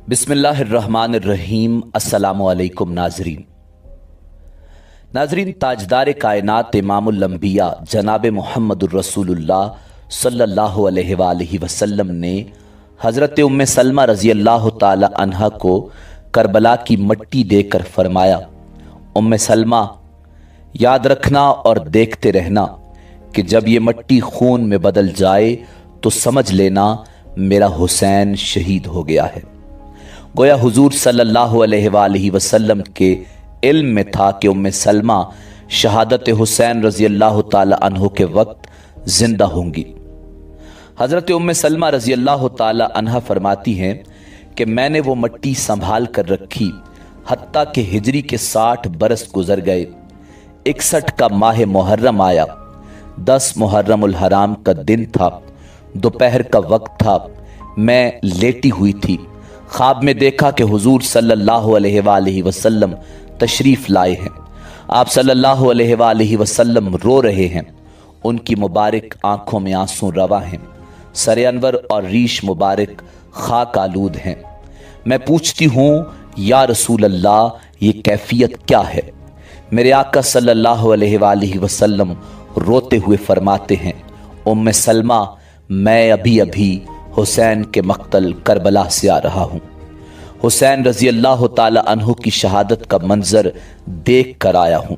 बिस्मिल्लाहिर्रहमानिर्रहीम। अस्सलामुअलैकुम नाजरीन, ताजदार कायनात इमामुल अंबिया जनाब मुहम्मदुर रसूलुल्लाह सल्लल्लाहु अलैहि वसल्लम ने हज़रत उम्मे सलमा रज़ी अल्लाह ताला अन्हा को करबला की मट्टी देकर फरमाया, उम्मे सलमा, याद रखना और देखते रहना कि जब ये मट्टी खून में बदल जाए तो समझ लेना मेरा हुसैन शहीद हो गया है। गोया हुजूर सल्लल्लाहु अलैहि वसल्लम के इल्म में था कि उम्मे सलमा शहादत हुसैन रज़ी अल्लाह ताला अन्हो के वक्त जिंदा होंगी। हज़रत उम्मे सलमा रज़ी अल्लाह ताला अन्हा फरमाती हैं कि मैंने वो मट्टी संभाल कर रखी हत्ता के हिजरी के 60 बरस गुजर गए। 61 का माह मुहर्रम आया। 10 मुहर्रमुल हराम का दिन था। दोपहर का वक्त था। मैं लेटी हुई थी। ख्वाब में देखा कि हुजूर सल्लल्लाहु अलैहि वसल्लम तशरीफ लाए हैं। आप सल्लल्लाहु अलैहि वसल्लम रो रहे हैं। उनकी मुबारक आंखों में आंसू रवा हैं। सर अनवर और रीश मुबारक खाक आलूद हैं। मैं पूछती हूँ, या रसूल अल्लाह, ये कैफियत क्या है? मेरे आका सल्लल्लाहु अलैहि वसल्लम रोते हुए फरमाते हैं, उम्मे सलमा, मैं अभी अभी हुसैन के मक्तल करबला से आ रहा हूँ। हुसैन रज़ी अल्लाह ताला अन्हु की शहादत का मंजर देख कर आया हूँ।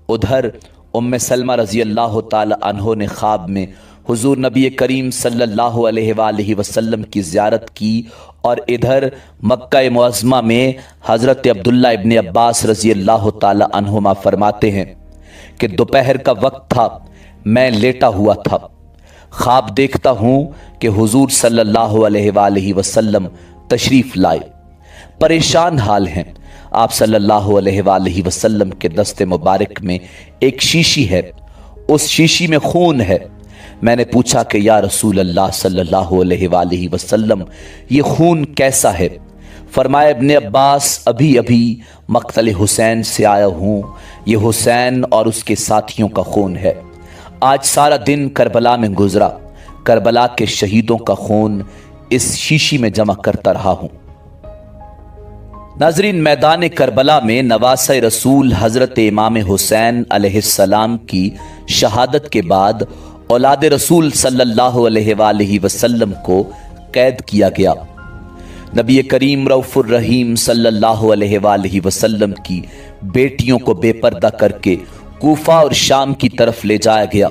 उधर उम्मे सलमा रज़ी अल्लाह ताला अन्हु ने ख्वाब में हुजूर नबी करीम सल्लल्लाहु अलैहि वसल्लम की ज़ियारत की और इधर मक्का मुअज़्ज़मा में हज़रत अब्दुल्ला इब्न अब्बास रज़ी अल्लाह ताला अन्हुमा फरमाते हैं कि दोपहर का वक्त था। मैं लेटा हुआ था। ख्वाब देखता हूँ कि हुजूर सल्लल्लाहु अलैहि वसल्लम तशरीफ़ लाए। परेशान हाल हैं। आप सल्लल्लाहु अलैहि वसल्लम के दस्ते मुबारक में एक शीशी है। उस शीशी में खून है। मैंने पूछा कि या रसूल अल्लाह सल्लल्लाहु अलैहि वसल्लम, ये खून कैसा है? फरमाया, इब्ने अब्बास, अभी अभी मक्तल हुसैन से आया हूँ। ये हुसैन और उसके साथियों का खून है। आज सारा दिन करबला में गुजरा। करबला के शहीदों का खून इस शीशी में जमा करता रहा हूं। नाजरीन, मैदान करबला में नवासे रसूल हजरत इमाम हुसैन अलैहिस्सलाम की शहादत के बाद औलाद रसूल सल्लल्लाहु अलैहि वसल्लम को कैद किया गया। नबी करीम रऊफुर रहीम सल्लल्लाहु अलैहि वसल्लम की बेटियों को बेपर्दा करके कूफा और शाम की तरफ ले जाया गया।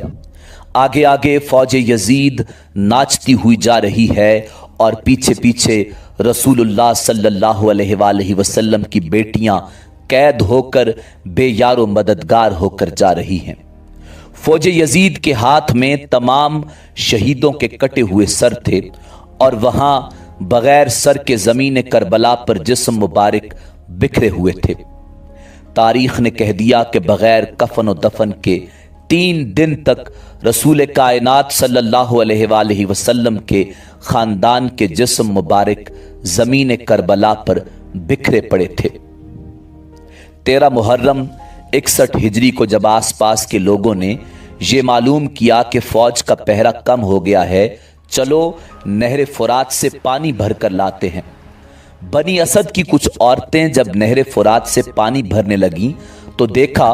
आगे आगे फौज यजीद नाचती हुई जा रही है और पीछे पीछे रसूलुल्लाह सल्लल्लाहु अलैहि वसल्लम की बेटियां कैद होकर बेयारो मददगार होकर जा रही हैं। फौज यजीद के हाथ में तमाम शहीदों के कटे हुए सर थे और वहां बगैर सर के ज़मीन करबला पर जिस्म मुबारक बिखरे हुए थे। तारीख ने कह दिया कि बगैर कफन और दफन के 3 दिन तक रसूल कायनात सल्लल्लाहु अलैहि वसल्लम के खानदान के जिस्म मुबारक जमीन करबला पर बिखरे पड़े थे। 13 मुहर्रम 61 हिजरी को जब आसपास के लोगों ने यह मालूम किया कि फौज का पहरा कम हो गया है, चलो नहर फुरात से पानी भरकर लाते हैं। बनी असद की कुछ औरतें जब नहर फुरात से पानी भरने लगीं तो देखा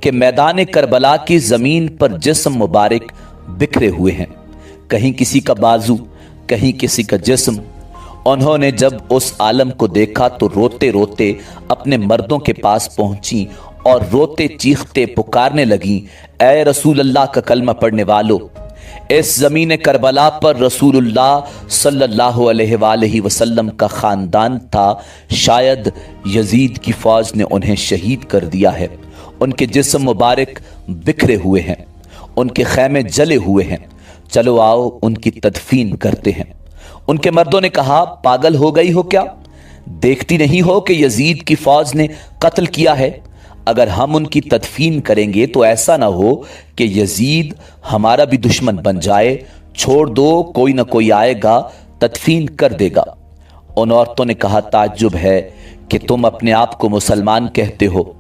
कि मैदान करबला की जमीन पर जिस्म मुबारक बिखरे हुए हैं। कहीं किसी का बाजू, कहीं किसी का जिस्म। उन्होंने जब उस आलम को देखा तो रोते रोते अपने मर्दों के पास पहुंची और रोते चीखते पुकारने लगी, ऐ रसूल अल्लाह का कलमा पढ़ने वालों, इस जमीन करबला पर रसूलुल्लाह सल्लल्लाहु अलैहि वसल्लम का खानदान था। शायद यजीद की फौज ने उन्हें शहीद कर दिया है। उनके जिस्म मुबारक बिखरे हुए हैं। उनके खैमे जले हुए हैं। चलो आओ उनकी तदफीन करते हैं। उनके मर्दों ने कहा, पागल हो गई हो क्या? देखती नहीं हो कि यजीद की फौज ने कत्ल किया है? अगर हम उनकी तदफीन करेंगे तो ऐसा ना हो कि यजीद हमारा भी दुश्मन बन जाए। छोड़ दो, कोई ना कोई आएगा, तदफीन कर देगा। उन औरतों ने कहा, ताज्जुब है कि तुम अपने आप को मुसलमान कहते हो,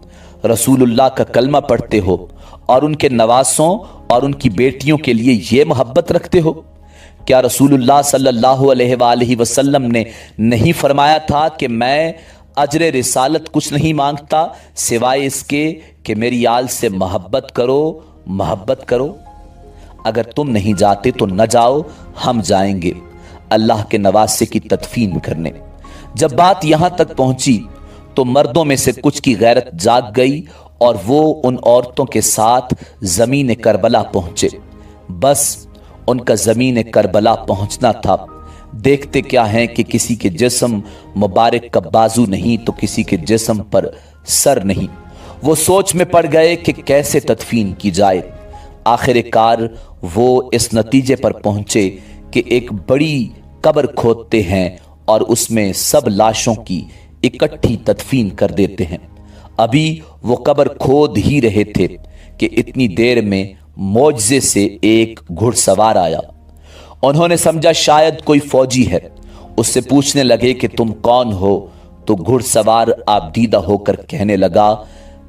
रसूलुल्लाह का कलमा पढ़ते हो और उनके नवासों और उनकी बेटियों के लिए ये मोहब्बत रखते हो। क्या रसूलुल्लाह सल्लल्लाहु अलैहि वसल्लम ने नहीं फरमाया था कि मैं अजर रिसालत कुछ नहीं मांगता सिवाय इसके कि मेरी आल से मोहब्बत करो। अगर तुम नहीं जाते तो न जाओ, हम जाएंगे अल्लाह के नवासे की तदफीन करने। जब बात यहां तक पहुंची तो मर्दों में से कुछ की गैरत जाग गई और वो उन औरतों के साथ जमीन करबला पहुंचे। बस उनका जमीन करबला पहुंचना था। देखते क्या हैं कि किसी के जिस्म मुबारक का बाजू नहीं तो किसी के जिस्म पर सर नहीं। वो सोच में पड़ गए कि कैसे तदफीन की जाए। आखिरकार वो इस नतीजे पर पहुंचे कि एक बड़ी कब्र खोदते हैं और उसमें सब लाशों की इकट्ठी तदफीन कर देते हैं। अभी वो कब्र खोद ही रहे थे कि इतनी देर में मौजज़े से एक घुड़सवार आया। उन्होंने समझा शायद कोई फौजी है। उससे पूछने लगे कि तुम कौन हो? तो घुड़सवार आबदीदा होकर कहने लगा,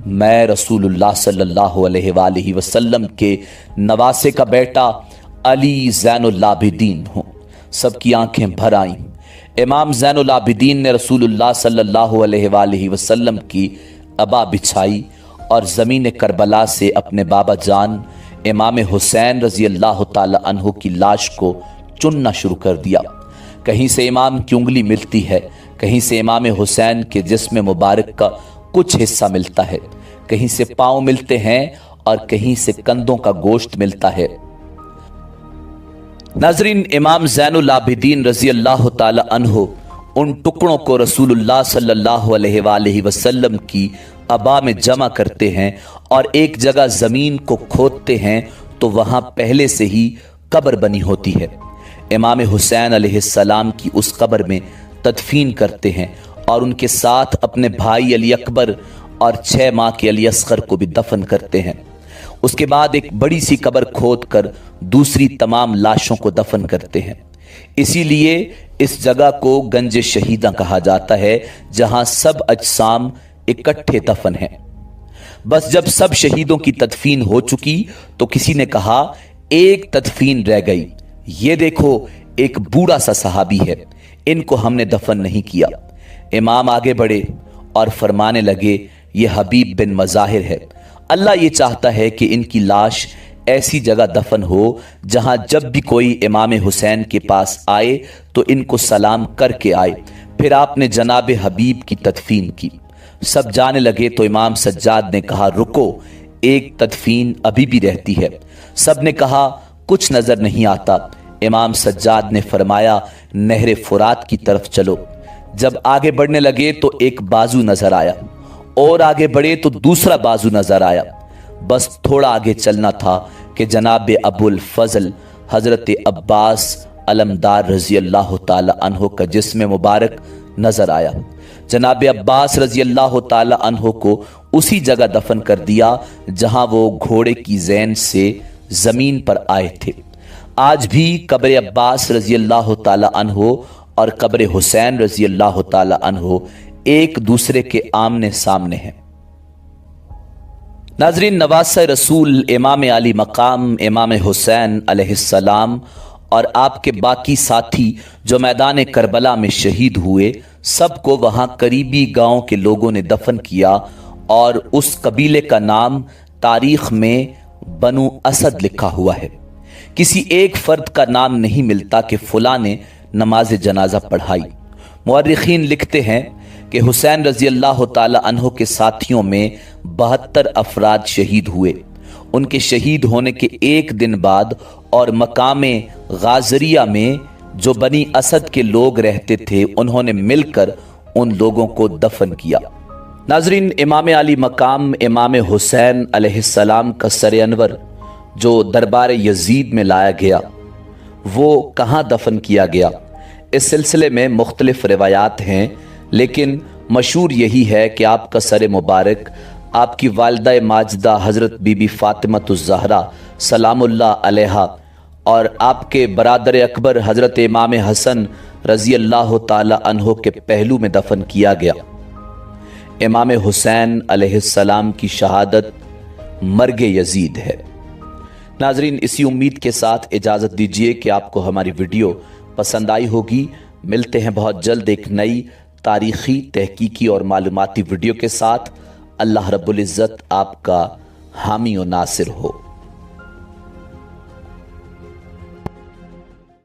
मैं रसूलुल्लाह सल्लल्लाहु अलैहि वसल्लम के नवासे का बेटा अली ज़ैनुल आबिदीन हूँ। सबकी आंखें भर आईं। इमाम ज़ैनुल आबिदीन ने रसूलुल्लाह सल्लल्लाहु अलैहि वसल्लम की अबा बिछाई और ज़मीन करबला से अपने बाबा जान इमाम हुसैन रज़ी अल्लाह ताला अन्हु की लाश को चुनना शुरू कर दिया। कहीं से इमाम की उंगली मिलती है, कहीं से इमाम हुसैन के जिस्म मुबारक का कुछ हिस्सा मिलता है, कहीं से पाँव मिलते हैं और कहीं से कंधों का गोश्त मिलता है। नाज़रीन, इमाम ज़ैनुल आबिदीन रज़ी अल्लाह ताला अन्हु उन टुकड़ों को रसूलुल्लाह सल्लल्लाहु अलैहि वसल्लम की अबा में जमा करते हैं और एक जगह ज़मीन को खोदते हैं तो वहाँ पहले से ही कब्र बनी होती है। इमाम हुसैन अलैहिस्सलाम की उस कब्र में तदफीन करते हैं और उनके साथ अपने भाई अली अकबर और 6 माह के अली असगर को भी दफन करते हैं। उसके बाद एक बड़ी सी कब्र खोद कर दूसरी तमाम लाशों को दफन करते हैं। इसीलिए इस जगह को गंज शहीदा कहा जाता है, जहां सब अजसाम इकट्ठे दफन हैं। बस जब सब शहीदों की तदफीन हो चुकी तो किसी ने कहा, एक तदफीन रह गई। ये देखो, एक बूढ़ा सा सहाबी है, इनको हमने दफन नहीं किया। इमाम आगे बढ़े और फरमाने लगे, ये हबीब बिन मज़ाहिर है। अल्लाह ये चाहता है कि इनकी लाश ऐसी जगह दफन हो जहां जब भी कोई इमाम हुसैन के पास आए तो इनको सलाम करके आए। फिर आपने जनाब हबीब की तदफीन की। सब जाने लगे तो इमाम सज्जाद ने कहा, रुको, एक तदफीन अभी भी रहती है। सब ने कहा, कुछ नजर नहीं आता। इमाम सज्जाद ने फरमाया, नहर फुरात की तरफ चलो। जब आगे बढ़ने लगे तो एक बाजू नजर आया और आगे बढ़े तो दूसरा बाजू नजर आया। बस थोड़ा आगे चलना था कि जनाब अबुल फजल हजरत अब्बास अलमदार रजी अल्लाह ताला अन्हो का जिस्म मुबारक नजर आया। जनाब अब्बास रजी अल्लाह ताला अन्हो को उसी जगह दफन कर दिया जहां वो घोड़े की जैन से जमीन पर आए थे। आज भी कब्र अब्बास रजी अल्लाह ताला अन्हो और कब्र हुसैन रजी अल्लाह ताला अन्हो एक दूसरे के आमने सामने हैं। नाज़रीन, नवासे रसूल इमाम अली मकाम इमाम हुसैन अलैहिस्सलाम और आपके बाकी साथी जो मैदान करबला में शहीद हुए, सबको वहां करीबी गांव के लोगों ने दफन किया और उस कबीले का नाम तारीख में बनु असद लिखा हुआ है। किसी एक फर्द का नाम नहीं मिलता कि फुला ने नमाज जनाजा पढ़ाई। मुअर्रिखीन लिखते हैं कि हुसैन रजी अल्लाह ताला अन्हो के साथियों में 72 अफराद शहीद हुए। उनके शहीद होने के एक दिन बाद और मकामे गाजरिया में जो बनी असद के लोग रहते थे, उन्होंने मिलकर उन लोगों को दफन किया। नाजरीन, इमाम अली मकाम इमाम हुसैन अलैहिस्सलाम का सर अनवर जो दरबार यजीद में लाया गया, वो कहाँ दफन किया गया? इस सिलसिले में मुख्तलिफ रिवायात हैं, लेकिन मशहूर यही है कि आपका सर मुबारक आपकी वालिदा माजिदा हज़रत बीबी फ़ातिमतुज़ ज़हरा सलामुल्लाह अलैहा और आपके बरादर अकबर हज़रत इमाम हसन रज़ी अल्लाह ताला अन्हो के पहलू में दफन किया गया। इमाम हुसैन अलैहिस्सलाम की शहादत मर्ग यजीद है। नाजरीन, इसी उम्मीद के साथ इजाज़त दीजिए कि आपको हमारी वीडियो पसंद आई होगी। मिलते हैं बहुत जल्द एक नई तारीख़ी, तहकीकी और मालूमाती वीडियो के साथ। अल्लाह रब्बुल इज़्ज़त आपका हामी और नासिर हो।